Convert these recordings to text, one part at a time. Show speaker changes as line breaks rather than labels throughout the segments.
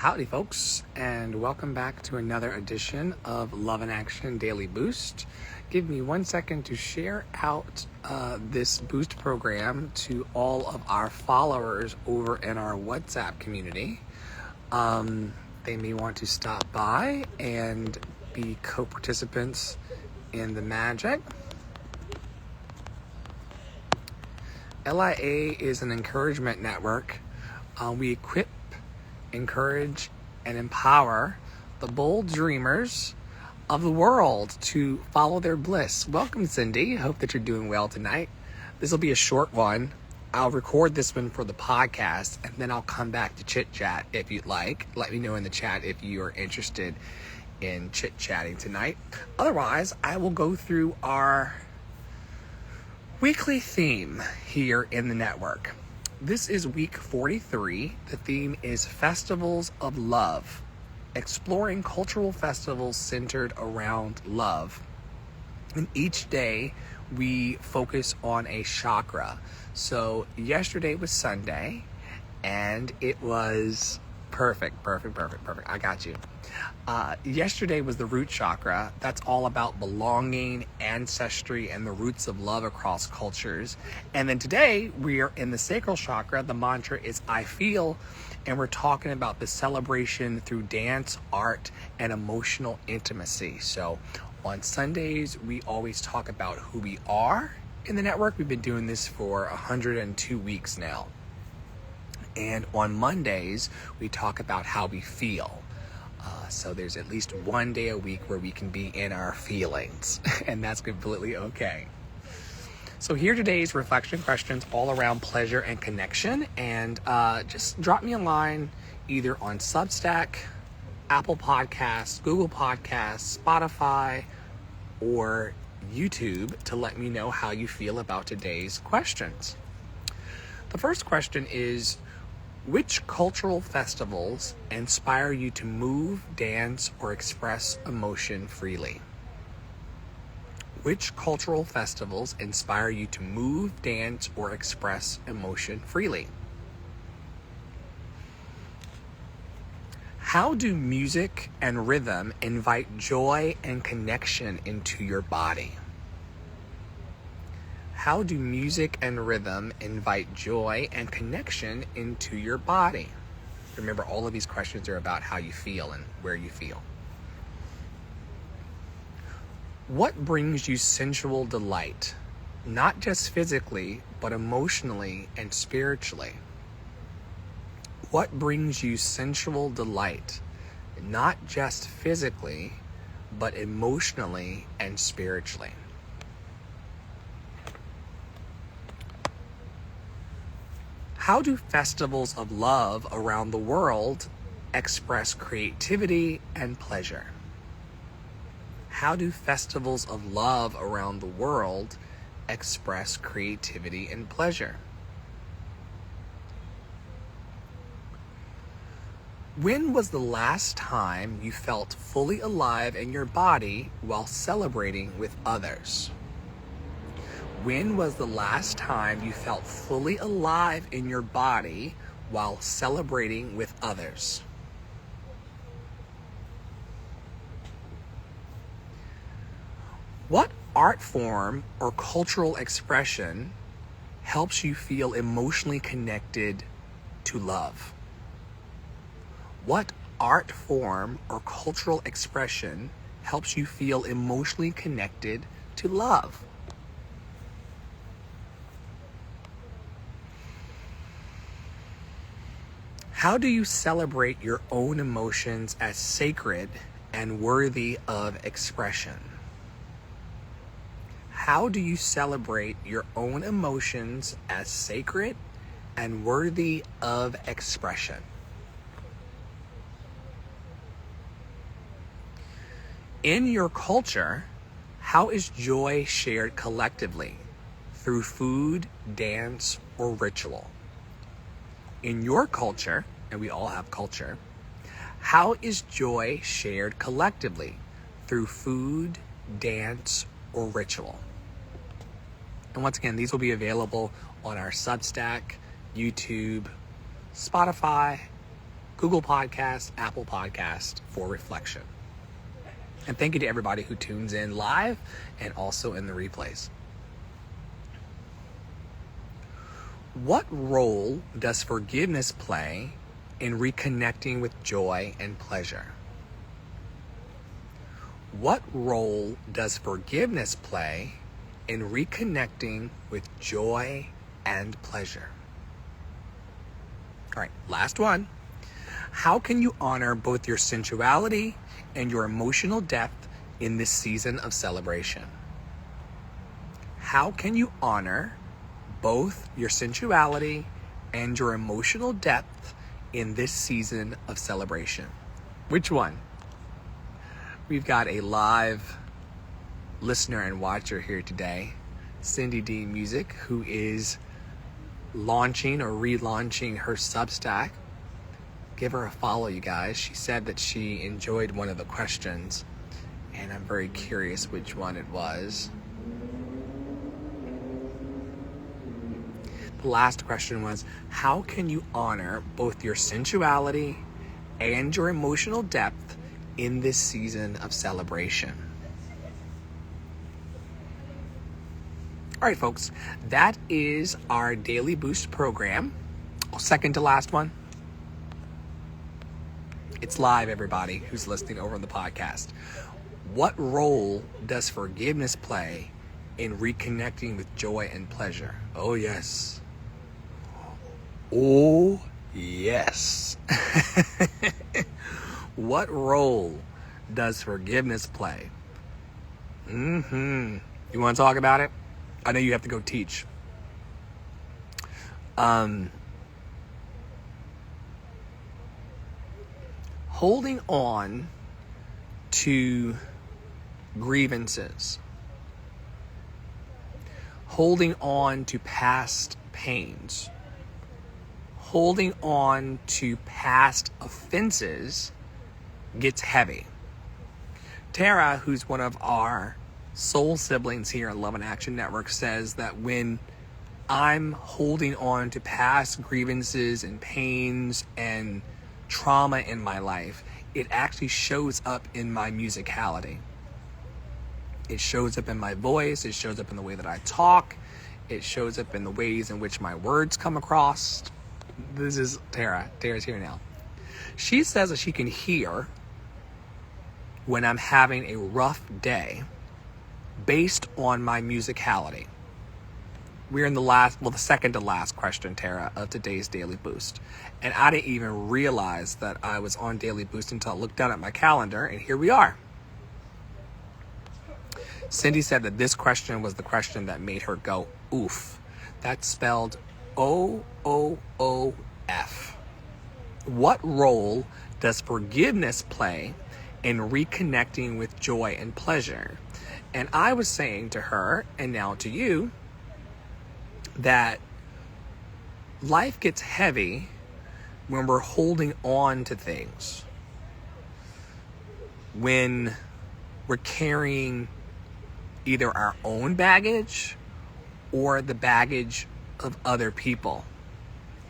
Howdy folks, and welcome back to another edition of Love in Action Daily Boost. Give me 1 second to share out this boost program to all of our followers over in our WhatsApp community. They may want to stop by and be co-participants in the magic. LIA is an encouragement network. We equip, encourage, and empower the bold dreamers of the world to follow their bliss. Welcome, Cindy. Hope that you're doing well tonight. This will be a short one. I'll record this one for the podcast, and then I'll come back to chit-chat if you'd like. Let me know in the chat if you are interested in chit-chatting tonight. Otherwise, I will go through our weekly theme here in the network. This is week 43. The theme is Festivals of Love, exploring cultural festivals centered around love. And each day we focus on a chakra. So yesterday was Sunday, and it was perfect. I got you. Yesterday was the root chakra. That's all about belonging, ancestry, and the roots of love across cultures. And then today we are in the sacral chakra. The mantra is I feel, and we're talking about the celebration through dance, art, and emotional intimacy. So on Sundays, we always talk about who we are in the network. We've been doing this for 102 weeks now. And on Mondays, we talk about how we feel. So there's at least one day a week where we can be in our feelings, and that's completely okay. So here today's reflection questions all around pleasure and connection, and just drop me a line either on Substack, Apple Podcasts, Google Podcasts, Spotify, or YouTube to let me know how you feel about today's questions. The first question is, which cultural festivals inspire you to move, dance, or express emotion freely? Which cultural festivals inspire you to move, dance, or express emotion freely? How do music and rhythm invite joy and connection into your body? How do music and rhythm invite joy and connection into your body? Remember, all of these questions are about how you feel and where you feel. What brings you sensual delight, not just physically, but emotionally and spiritually? What brings you sensual delight, not just physically, but emotionally and spiritually? How do festivals of love around the world express creativity and pleasure? How do festivals of love around the world express creativity and pleasure? When was the last time you felt fully alive in your body while celebrating with others? When was the last time you felt fully alive in your body while celebrating with others? What art form or cultural expression helps you feel emotionally connected to love? What art form or cultural expression helps you feel emotionally connected to love? How do you celebrate your own emotions as sacred and worthy of expression? How do you celebrate your own emotions as sacred and worthy of expression? In your culture, how is joy shared collectively through food, dance, or ritual? In your culture, and we all have culture, how is joy shared collectively through food, dance, or ritual? And once again, these will be available on our Substack, YouTube, Spotify, Google Podcast, Apple Podcast for reflection. And thank you to everybody who tunes in live and also in the replays. What role does forgiveness play in reconnecting with joy and pleasure? What role does forgiveness play in reconnecting with joy and pleasure? All right, last one. How can you honor both your sensuality and your emotional depth in this season of celebration? How can you honor both your sensuality and your emotional depth in this season of celebration? Which one? We've got a live listener and watcher here today, Cindy D Music, who is launching or relaunching her Substack. Give her a follow, you guys. She said that she enjoyed one of the questions, and I'm very curious which one it was. The last question was, how can you honor both your sensuality and your emotional depth in this season of celebration? All right, folks, that is our Daily Boost program. Second to last one. It's live, everybody who's listening over on the podcast. What role does forgiveness play in reconnecting with joy and pleasure? Oh, yes. Oh, yes. What role does forgiveness play? You want to talk about it? I know you have to go teach. Holding on to grievances, holding on to past pains, holding on to past offenses gets heavy. Tara, who's one of our soul siblings here at Love and Action Network, says that when I'm holding on to past grievances and pains and trauma in my life, it actually shows up in my musicality. It shows up in my voice. It shows up in the way that I talk. It shows up in the ways in which my words come across. This is Tara. Tara's here now. She says that she can hear when I'm having a rough day based on my musicality. We're in the second to last question, Tara, of today's Daily Boost. And I didn't even realize that I was on Daily Boost until I looked down at my calendar, and here we are. Cindy said that this question was the question that made her go, oof. That's spelled O-O-O-F. What role does forgiveness play in reconnecting with joy and pleasure? And I was saying to her, and now to you, that life gets heavy when we're holding on to things, when we're carrying either our own baggage or the baggage of other people.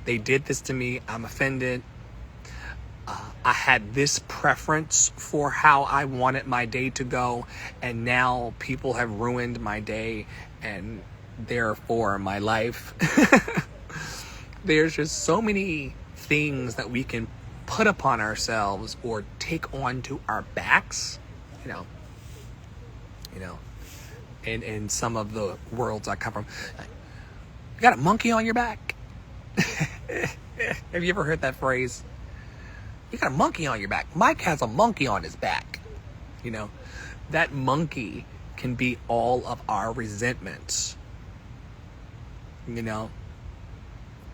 They did this to me, I'm offended. I had this preference for how I wanted my day to go, and now people have ruined my day and therefore my life. There's just so many things that we can put upon ourselves or take onto our backs, in some of the worlds I come from. You got a monkey on your back? Have you ever heard that phrase? You got a monkey on your back. Mike has a monkey on his back. That monkey can be all of our resentments.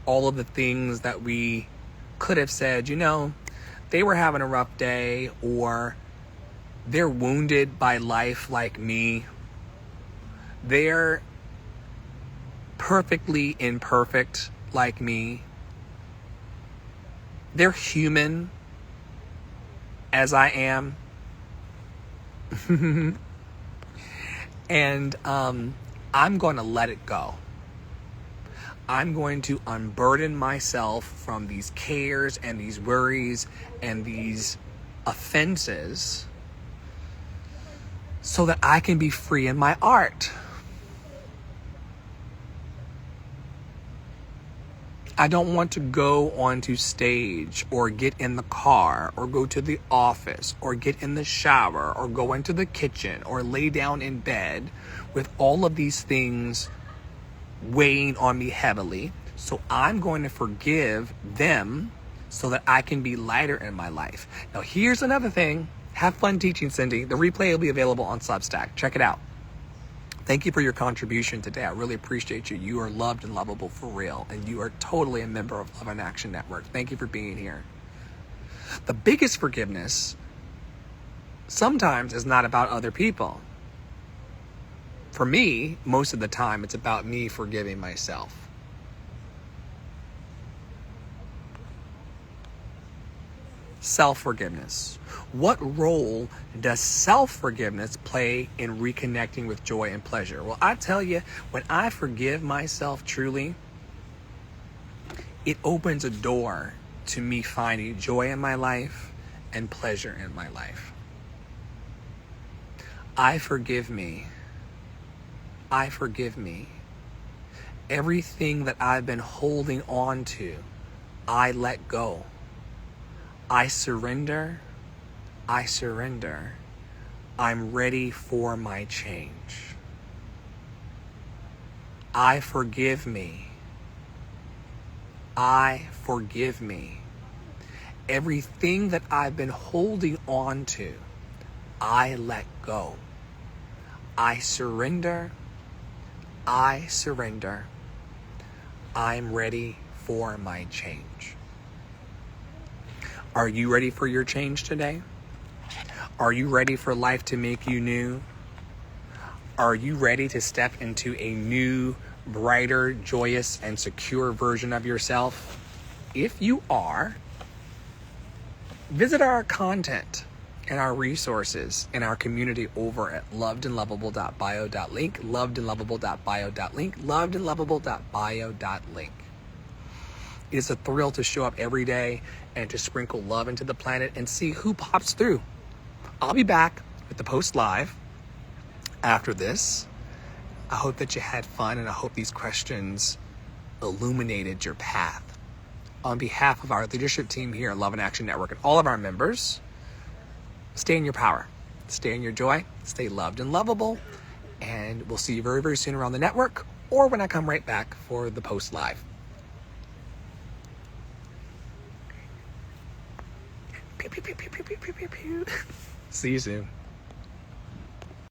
All of the things that we could have said, they were having a rough day, or they're wounded by life like me. They're perfectly imperfect like me. They're human as I am. And I'm going to let it go. I'm going to unburden myself from these cares and these worries and these offenses so that I can be free in my art. I don't want to go onto stage or get in the car or go to the office or get in the shower or go into the kitchen or lay down in bed with all of these things weighing on me heavily. So I'm going to forgive them so that I can be lighter in my life. Now, here's another thing. Have fun teaching, Cindy. The replay will be available on Substack. Check it out. Thank you for your contribution today. I really appreciate you. You are loved and lovable for real. And you are totally a member of Love in Action Network. Thank you for being here. The biggest forgiveness sometimes is not about other people. For me, most of the time, it's about me forgiving myself. Self-forgiveness. What role does self-forgiveness play in reconnecting with joy and pleasure? Well, I tell you, when I forgive myself truly, it opens a door to me finding joy in my life and pleasure in my life. I forgive me. Everything that I've been holding on to, I let go. I surrender. I'm ready for my change. I forgive me. Everything that I've been holding on to, I let go. I surrender. I'm ready for my change. Are you ready for your change today? Are you ready for life to make you new? Are you ready to step into a new, brighter, joyous, and secure version of yourself? If you are, visit our content and our resources in our community over at lovedandlovable.bio.link, lovedandlovable.bio.link, lovedandlovable.bio.link. It is a thrill to show up every day and to sprinkle love into the planet and see who pops through. I'll be back with the post live after this. I hope that you had fun, and I hope these questions illuminated your path. On behalf of our leadership team here at Love in Action Network and all of our members, stay in your power, stay in your joy, stay loved and lovable, and we'll see you very, very soon around the network or when I come right back for the post live. Pew, pew, pew, pew, pew, pew, pew, pew. See you soon.